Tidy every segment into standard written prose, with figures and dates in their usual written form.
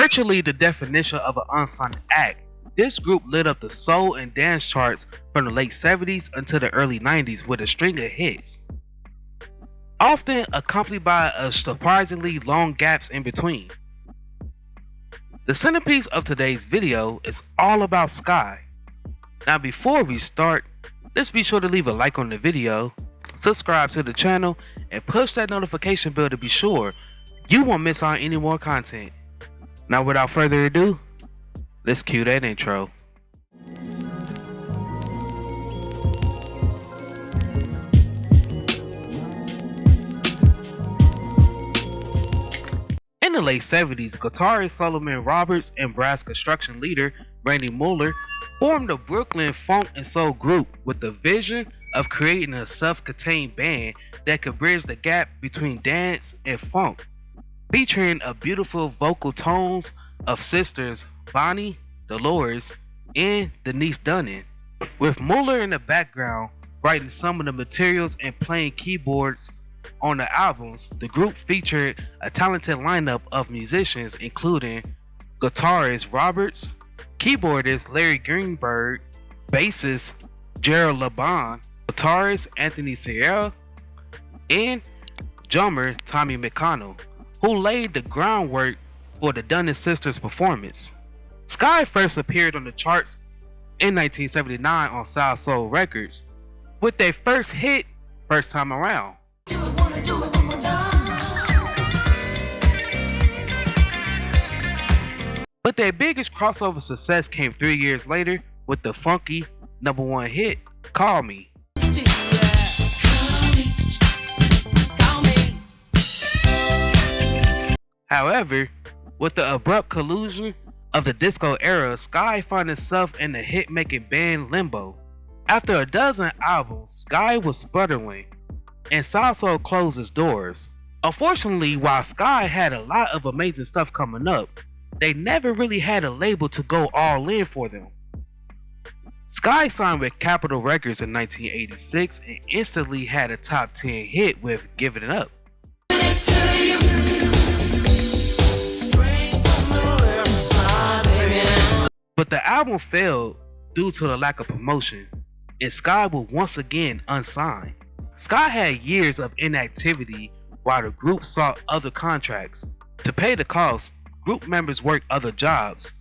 Virtually the definition of an unsung act, this group lit up the soul and dance charts from the late 70s until the early 90s with a string of hits, often accompanied by a surprisingly long gaps in between. The centerpiece of today's video is all about Skyy. Now before we start, let's be sure to leave a like on the video, subscribe to the channel, and push that notification bell to be sure you won't miss out any more content. Now without further ado, let's cue that intro. In the late 70s, guitarist Solomon Roberts and brass construction leader Randy Mueller formed a Brooklyn funk and soul group with the vision of creating a self-contained band that could bridge the gap between dance and funk, featuring a beautiful vocal tones of sisters Bonnie, Dolores, and Denise Dunning, with Mueller in the background writing some of the materials and playing keyboards on the albums. The group featured a talented lineup of musicians including guitarist Roberts, keyboardist Larry Greenberg, bassist Gerald LeBon, guitarist Anthony Sierra, and drummer Tommy McConnell, who laid the groundwork for the Dunning sisters' performance. Skyy first appeared on the charts in 1979 on Salsoul Records with their first hit, First Time Around. But their biggest crossover success came 3 years later with the funky #1 hit, Call Me. However, with the abrupt conclusion of the disco era, Skyy found itself in the hit-making band limbo. After a dozen albums, Skyy was sputtering, and Salsoul closed its doors. Unfortunately, while Skyy had a lot of amazing stuff coming up, they never really had a label to go all in for them. Skyy signed with Capitol Records in 1986 and instantly had a top 10 hit with Giving It Up. But the album failed due to the lack of promotion, and Skyy was once again unsigned. Skyy had years of inactivity while the group sought other contracts. To pay the cost, group members worked other jobs.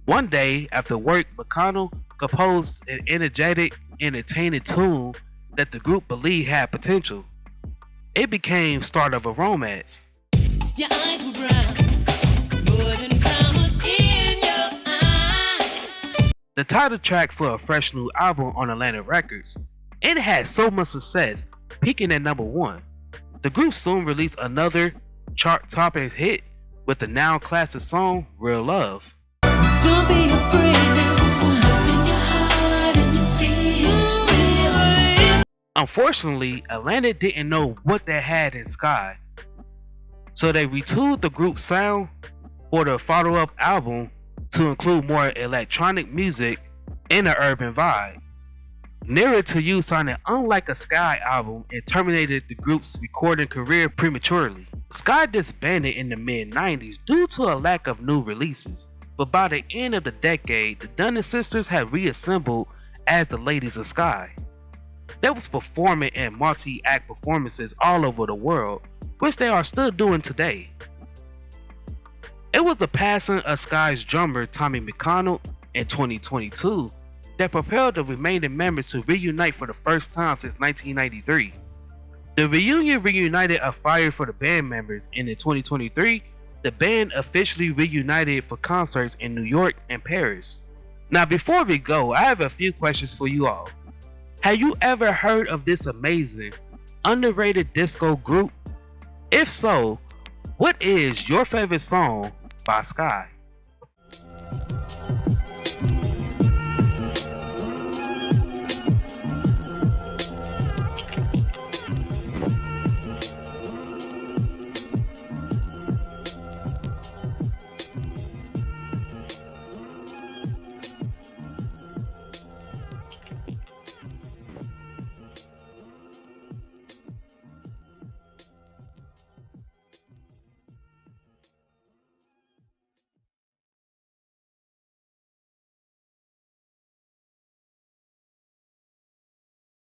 One day after work, McConnell composed an energetic, entertaining tune that the group believed had potential. It became Start of a Romance. Your eyes were brown, more than flowers in your eyes. The title track for a fresh new album on Atlantic Records. It had so much success, peaking at #1. The group soon released another chart-topping hit with the now classic song Real Love. Don't be afraid, open your heart and you see real. Unfortunately, Atlantic didn't know what they had in Skyy, so they retooled the group's sound for the follow-up album to include more electronic music and an urban vibe. Nearer to You sounded unlike a Skyy album and terminated the group's recording career prematurely. Skyy disbanded in the mid-90s due to a lack of new releases, but by the end of the decade, the Dunning sisters had reassembled as the Ladies of Skyy. They was performing in multi-act performances all over the world, which they are still doing today. It was the passing of Skyy's drummer Tommy McConnell in 2022 that propelled the remaining members to reunite for the first time since 1993. The reunion reunited a fire for the band members, and in 2023, the band officially reunited for concerts in New York and Paris. Now before we go, I have a few questions for you all. Have you ever heard of this amazing, underrated disco group? If so, what is your favorite song by Skyy?